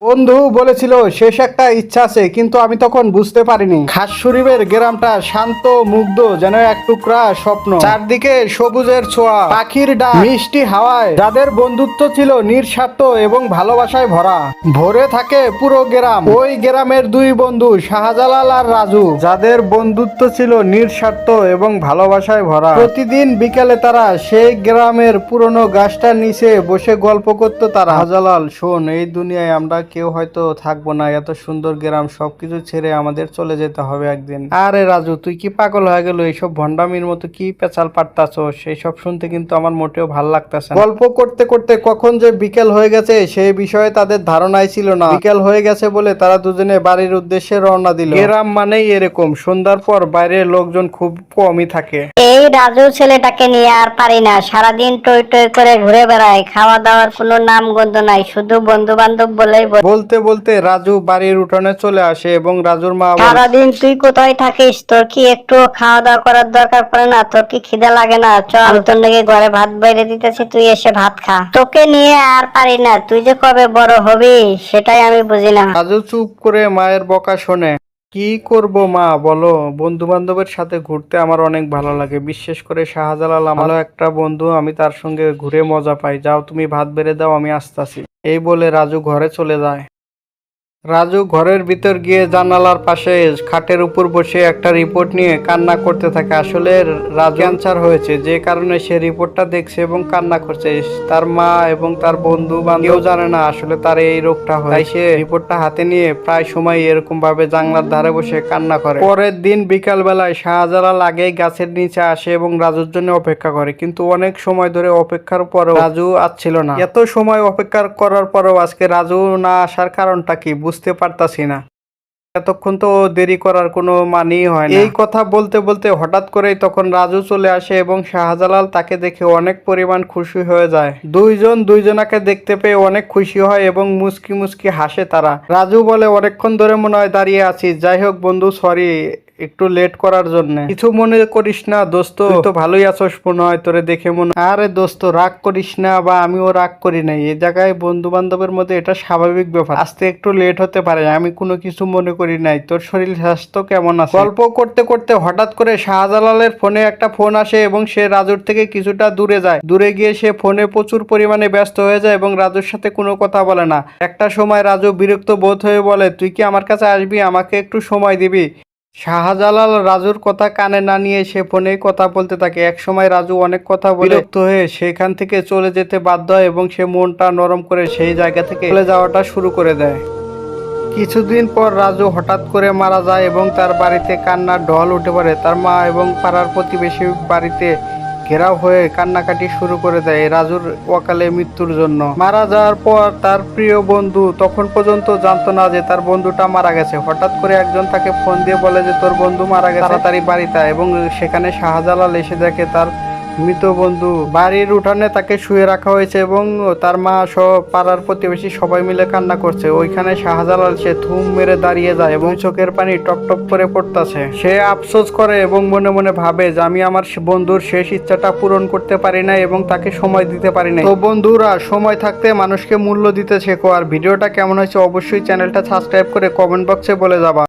বন্ধু বলেছিল শেষ একটা ইচ্ছা আছে, কিন্তু আমি তখন বুঝতে পারিনি খাস শরীফের গ্রামটা শান্ত মুগ্ধ যেন এক টুকরা স্বপ্ন। চারদিকে সবুজের ছোঁয়া, পাখির ডাক, মিষ্টি হাওয়ায় যাদের বন্ধুত্ব ছিল নিঃস্বার্থ এবং ভালোবাসায় ভরা। ভরে থাকে পুরো গ্রাম। ওই গ্রামের দুই বন্ধু শাহজালাল আর রাজু, যাদের বন্ধুত্ব ছিল নিঃস্বার্থ এবং ভালোবাসায় ভরা। প্রতিদিন বিকেলে তারা সেই গ্রামের পুরনো গাছটার নিচে বসে গল্প করতো তারা। শাহজালাল, শোন, এই দুনিয়ায় আমরা কেউ হয়তো থাকবো না, এত সুন্দর গ্রাম সবকিছু ছেড়ে আমাদের চলে যেতে হবে একদিন। আরে রাজু, তুই কি পাগল হয়ে গেল? এইসব ভন্ডামির মতো কি পেঁচাল পাটতাছো? সেই সব শুনতে কিন্তু আমার মোটেও ভাল লাগতেছে না। গল্প করতে করতে কখন যে বিকেল হয়ে গেছে সেই বিষয়ে তাদের ধারণাই ছিল না। বিকেল হয়ে গেছে বলে তারা দুজনে বাড়ির উদ্দেশ্যে রওনা দিল। গ্রাম মানেই এরকম, সন্ধ্যার পর বাইরের লোকজন খুব কমই থাকে। এই রাজু ছেলেটাকে নিয়ে আর পারি না। সারাদিন টই টই করে ঘুরে বেড়ায়, খাওয়া দাওয়ার কোনো নাম গন্ধ নাই, শুধু বন্ধু বান্ধব বলেই বলতে বলতে রাজু বাড়ির উঠোনে চলে আসে এবং রাজুর মা বলে, সারাদিন তুই কোথায় থাকিস? তোর কি একটু খাওয়া দাওয়া করার দরকার পড়ে না? তোর কি খিদে লাগে না? চল, তোর নাকি ঘরে ভাত বাইরে দিতেছি, তুই এসে ভাত খা। তোকে নিয়ে আর পারি না। তুই যে কবে বড় হবি সেটাই আমি বুঝি না। রাজু চুপ করে মায়ের বকা শোনে। কি করব মা, বলো? বন্ধু বান্ধবের সাথে ঘুরতে আমার অনেক ভালো লাগে, বিশেষ করে শাহজালাল আমারও একটা বন্ধু, আমি তার সঙ্গে ঘুরে মজা পাই। যাও তুমি ভাত বেড়ে দাও, আমি আসতাছি। এই বলে রাজু ঘরে চলে যায়। রাজু ঘরের ভিতর গিয়ে জানালার পাশে খাটের উপর বসে একটা রিপোর্ট নিয়ে কান্না করতে থাকে। আসলে রাজু ক্যান্সার হয়েছে, যে কারণে সে রিপোর্টটা দেখছে এবং কান্না করছে। তার মা এবং তার বন্ধু বান্ধব কেউ জানে না আসলে তার এই রোগটা হয়। তাই সে রিপোর্টটা হাতে নিয়ে প্রায় সময় এরকম ভাবে জানলার ধারে বসে কান্না করে। পরের দিন বিকাল বেলায় শাহজালাল আগেই গাছের নিচে আসে এবং রাজুর জন্য অপেক্ষা করে, কিন্তু অনেক সময় ধরে অপেক্ষার পরেও রাজু আসছিল না। এত সময় অপেক্ষা করার পরেও আজকে রাজু না আসার কারণটা কি বুঝতে পারতাছি না। এতক্ষণ তো দেরি করার কোনো মানেই হয় না। এই কথা বলতে বলতে হঠাৎ করেই তখন রাজু চলে আসে এবং শাহজালাল তাকে দেখে অনেক পরিমাণ খুশি হয়ে যায়। দুইজন দুইজনাকে দেখতে পেয়ে অনেক খুশি হয় এবং মুচকি মুচকি হাসে তারা। রাজু বলে, অনেকক্ষণ ধরে মনে হয় দাঁড়িয়ে আছি। যাই হোক বন্ধু, সরি একটু লেট করার জন্য। কিছু মনে করিস না দোস্ত, তুই তো ভালোই আছোস মনে হয়, তোরে দেখে মনে। আরে দোস্ত, রাগ করিস না, বা আমিও রাগ করি নাই। এই জায়গায় বন্ধু বান্ধবের মধ্যে এটা স্বাভাবিক ব্যাপার। আজকে একটু লেট হতে পারে, আমি কোনো কিছু মনে করি নাই। তোর শরীর স্বাস্থ্য কেমন আছে? গল্প করতে করতে হঠাৎ করে শাহজালালের ফোনে একটা ফোন আসে এবং সে রাজুর থেকে কিছুটা দূরে যায়। দূরে গিয়ে সে ফোনে প্রচুর পরিমাণে ব্যস্ত হয়ে যায় এবং রাজুর সাথে কোনো কথা বলে না। একটা সময় রাজু বিরক্ত বোধ হয়ে বলে, তুই কি আমার কাছে আসবি? আমাকে একটু সময় দিবি? শাহজালাল রাজুর কথা কানে না নিয়ে সে ফোনে কথা বলতে থাকে। এক সময় রাজু অনেক কথা বলে বিরক্ত হয়ে সেখান থেকে চলে যেতে বাধ্য হয় এবং সে মনটা নরম করে সেই জায়গা থেকে চলে যাওয়াটা শুরু করে দেয়। কিছুদিন পর রাজু হঠাৎ করে মারা যায় এবং তার বাড়িতে কান্নার ঢল উঠে পড়ে। তার মা এবং পাড়ার প্রতিবেশী বাড়িতে ঘেরাও হয়ে কান্নাকাটি শুরু করে দেয় রাজুর অকালে মৃত্যুর জন্য। মারা যাওয়ার পর তার প্রিয় বন্ধু তখন পর্যন্ত জানতো না যে তার বন্ধুটা মারা গেছে। হঠাৎ করে একজন তাকে ফোন দিয়ে বলে যে তোর বন্ধু মারা গেছে, তাড়াতাড়ি বাড়িতে আয়। এবং সেখানে শাহজালাল এসে দেখে তার মৃত বন্ধু বাড়ির উঠানে তাকে শুয়ে রাখা হয়েছে এবং তার মা সহ পাড়ার প্রতিবেশী সবাই মিলে কান্না করছে। ওইখানে শাহজালাল সে থুম মেরে দাঁড়িয়ে যায় এবং চোখের পানি টপ টপ করে পড়তেছে। সে আফসোস করে এবং মনে মনে ভাবে যে আমি আমার বন্ধুর শেষ ইচ্ছাটা পূরণ করতে পারি না এবং তাকে সময় দিতে পারি না। তো বন্ধুরা, সময় থাকতে মানুষকে মূল্য দিতে শেখো। আর ভিডিওটা কেমন হয়েছে অবশ্যই চ্যানেলটা সাবস্ক্রাইব করে কমেন্ট বক্সে বলে যাবা।